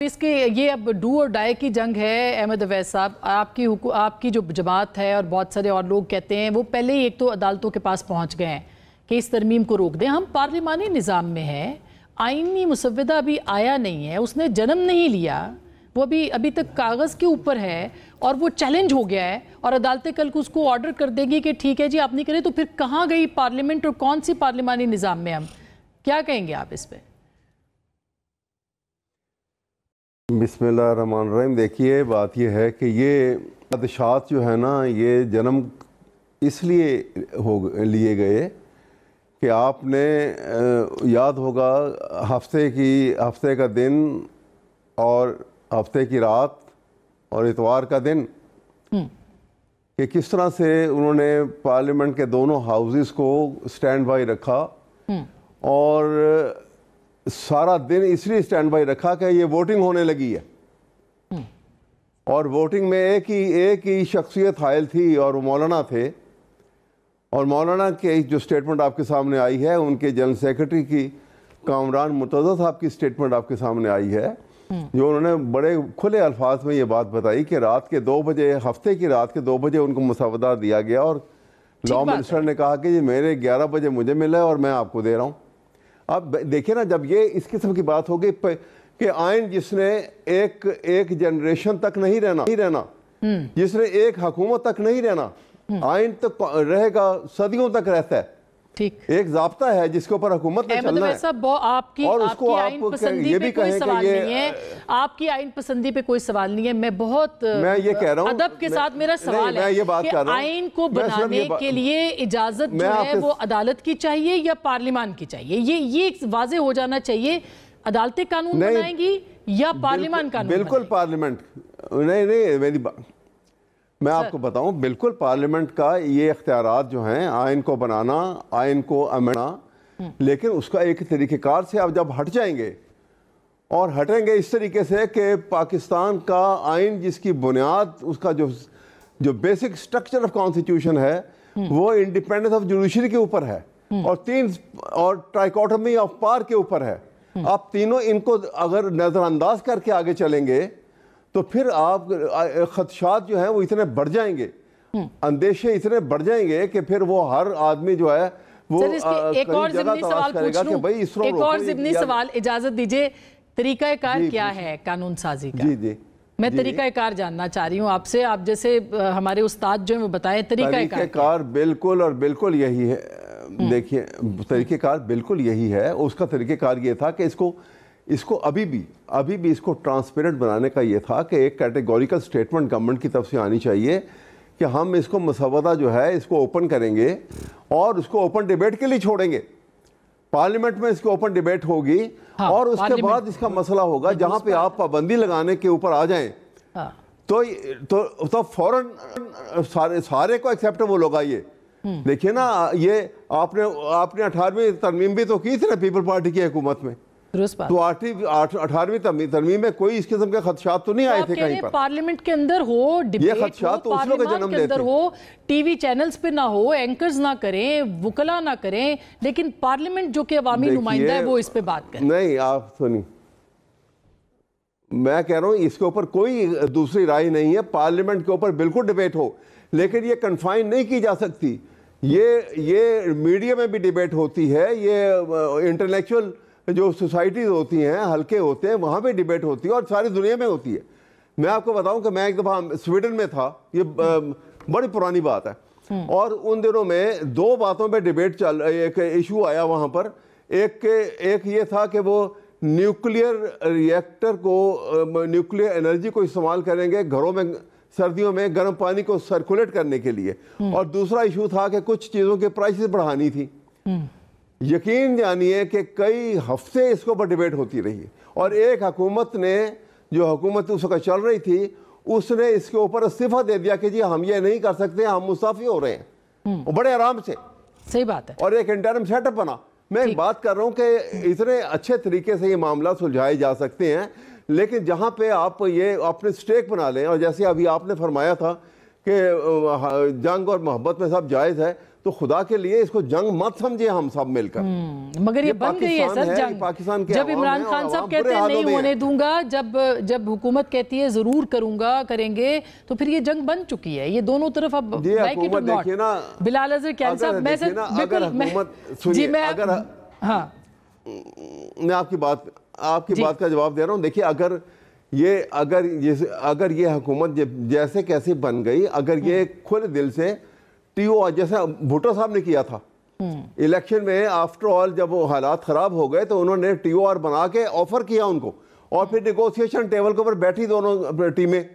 इसके ये अब डू और डाई की जंग है। अहमद अवैस साहब, आपकी जो जमात है और बहुत सारे और लोग कहते हैं वो पहले ही एक तो अदालतों के पास पहुंच गए हैं कि इस तरमीम को रोक दें। हम पार्लिमानी निज़ाम में हैं, आईनी मुसव्वदा अभी आया नहीं है, उसने जन्म नहीं लिया, वो अभी तक कागज़ के ऊपर है और वो चैलेंज हो गया है और अदालतें कल को उसको ऑर्डर कर देंगी कि ठीक है जी आप नहीं करें, तो फिर कहाँ गई पार्लियामेंट और कौन सी पार्लिमानी निज़ाम में हम क्या कहेंगे आप इस पर? बिस्मिल्लाहिर्रहमानिर्रहीम। देखिए, बात यह है कि ये खदशात जो है ना, ये जन्म इसलिए लिए गए कि आपने याद होगा हफ्ते का दिन और हफ्ते की रात और इतवार का दिन कि किस तरह से उन्होंने पार्लियामेंट के दोनों हाउसेस को स्टैंड बाई रखा और सारा दिन इसलिए स्टैंड बाई रखा कि ये वोटिंग होने लगी है और वोटिंग में एक ही शख्सियत हायल थी और वो मौलाना थे। और मौलाना के जो स्टेटमेंट आपके सामने आई है, उनके जनरल सेक्रेटरी की कामरान मुर्तज़ा साहब की स्टेटमेंट आपके सामने आई है, जो उन्होंने बड़े खुले अल्फाज में ये बात बताई कि रात के 2 बजे, हफ्ते की रात के 2 बजे उनको मुसवदा दिया गया और लॉ मिनिस्टर ने कहा कि ये मेरे 11 बजे मुझे मिला है और मैं आपको दे रहा हूँ। अब देखिए ना, जब ये इस किस्म की बात होगी कि आइन जिसने एक जनरेशन तक नहीं रहना, जिसने एक हुकूमत तक नहीं रहना, आइन तो रहेगा, सदियों तक रहता है। ठीक, एक ज़ाब्ता है जिसके ऊपर हुकूमत ने चलना है। आपकी आइन पसंदी पे कोई सवाल नहीं है, आपकी आइन पसंदी पे कोई सवाल नहीं है। मैं ये कह रहा हूँ, अदब के साथ मेरा सवाल है कि आइन को बनाने के लिए इजाजत जो है वो अदालत की चाहिए या पार्लियामान की चाहिए? ये वाजे हो जाना चाहिए। अदालतें कानून बनाएंगी या पार्लियामान कानून? बिल्कुल पार्लियामेंट। नहीं, मेरी बात मैं आपको बताऊं, बिल्कुल पार्लियामेंट का ये इख्तियारात जो हैं, आइन को बनाना, आइन को अमेंडना, लेकिन उसका एक तरीक़ेकार से आप जब हट जाएंगे और हटेंगे इस तरीके से कि पाकिस्तान का आइन जिसकी बुनियाद, उसका जो बेसिक स्ट्रक्चर ऑफ कॉन्स्टिट्यूशन है वो इंडिपेंडेंस ऑफ जुडिशरी के ऊपर है और ट्राइकोटमी ऑफ पावर के ऊपर है। आप तीनों इनको अगर नज़रअंदाज करके आगे चलेंगे तो फिर आप खदशात जो हैं वो इतने बढ़ जाएंगे, अंदेशे इतने बढ़ जाएंगे कि फिर वो हर आदमी जो है वो एक और ज़िमनी सवाल पूछ लूं, एक और ज़िमनी सवाल, इजाजत दीजिए। तरीकाकार क्या है कानून साजी का? जी, मैं तरीकाकार जानना चाह रही हूँ आपसे। आप जैसे हमारे उस्ताद जो है वो बताएं तरीकाकार। बिल्कुल और बिल्कुल यही है। देखिए, तरीकेकार बिल्कुल यही है। उसका तरीकेकार ये था कि इसको अभी भी इसको ट्रांसपेरेंट बनाने का ये था कि एक कैटेगोरिकल स्टेटमेंट गवर्नमेंट की तरफ से आनी चाहिए कि हम इसको मसवदा जो है इसको ओपन करेंगे और उसको ओपन डिबेट के लिए छोड़ेंगे। पार्लियामेंट में इसकी ओपन डिबेट होगी और उसके बाद इसका मसला होगा जहां पे आप पाबंदी लगाने के ऊपर आ जाएं तो फौरन सारे को एक्सेप्टेबल होगा। ये देखिए ना, ये आपने 18वीं तरमीम भी तो की थी ना पीपल पार्टी की हुकूमत में, तो 18वीं तरमीम में कोई इस किस्म के खदशात तो नहीं आए थे कहीं पर। पार्लियामेंट के अंदर हो, डिबेट हो, पार्लियामेंट के अंदर हो, टीवी चैनल्स पे ना हो, एंकर्स ना करें, वुकला ना करें, लेकिन पार्लियामेंट जो कि अवामी नुमाइंदा है वो इस पे बात करे। नहीं, आप सुनिए, मैं कह रहा हूँ इसके ऊपर कोई दूसरी राय नहीं है। पार्लियामेंट के ऊपर बिल्कुल डिबेट हो, लेकिन ये कन्फाइन नहीं की जा सकती। ये मीडिया में भी डिबेट होती है, ये इंटेलेक्चुअल जो सोसाइटीज़ होती हैं, हल्के होते हैं, वहाँ पे डिबेट होती है और सारी दुनिया में होती है। मैं आपको बताऊं कि मैं एक दफ़ा स्वीडन में था, ये बड़ी पुरानी बात है, और उन दिनों में 2 बातों पे डिबेट एक इशू आया वहाँ पर। एक ये था कि वो न्यूक्लियर रिएक्टर को, न्यूक्लियर एनर्जी को इस्तेमाल करेंगे घरों में सर्दियों में गर्म पानी को सर्कुलेट करने के लिए, और दूसरा इशू था कि कुछ चीज़ों के प्राइसेस बढ़ानी थी। यकीन जानिए कि कई हफ्ते इसके ऊपर डिबेट होती रही और एक हुकूमत ने, जो हुकूमत उस वक्त चल रही थी, उसने इसके ऊपर इस्तीफा दे दिया कि जी हम ये नहीं कर सकते, हम मुस्ताफी हो रहे हैं, और बड़े आराम से। सही बात है। और एक इंटरम सेटअप बना। मैं एक बात कर रहा हूँ कि इतने अच्छे तरीके से ये मामला सुलझाए जा सकते हैं, लेकिन जहाँ पे आप ये अपने स्टेक बना लें, और जैसे अभी आपने फरमाया था कि जंग और मोहब्बत में सब जायज़ है, तो खुदा के लिए इसको जंग मत समझे हम सब मिलकर। मगर ये बन गई है सर जंग। पाकिस्तान के जब इमरान खान साहब कहते हैं नहीं होने दूंगा, जब हुकूमत कहती है जरूर करूंगा करेंगे, तो फिर ये जंग बन चुकी है। ये दोनों तरफ अब देखिए ना बिलाल अजहर क्या साहब, मैं जी मैं आपकी बात का जवाब दे रहा हूँ। देखिए अगर ये हुकूमत जैसे कैसे बन गई, अगर ये खुले दिल से टीओ जैसे भुट्टो साहब ने किया था इलेक्शन में, आफ्टर ऑल जब वो हालात खराब हो गए तो उन्होंने टीओआर बना के ऑफर किया उनको, और फिर नेगोशिएशन टेबल के ऊपर बैठी दोनों टीमें,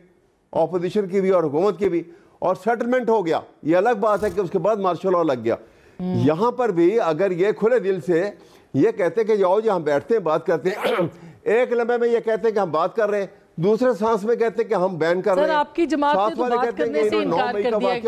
ऑपोजिशन की भी और हुकूमत की भी, और सेटलमेंट हो गया। ये अलग बात है कि उसके बाद मार्शल लॉ लग गया। यहाँ पर भी अगर ये खुले दिल से ये कहते कि जाओ जी हम बैठते हैं बात करते हैं, एक लम्हे में ये कहते हैं कि हम बात कर रहे हैं, दूसरे सांस में कहते हैं कि हम बैन कर रहे हैं, आपकी जमात ने तो बात करने से इनकार कर दिया।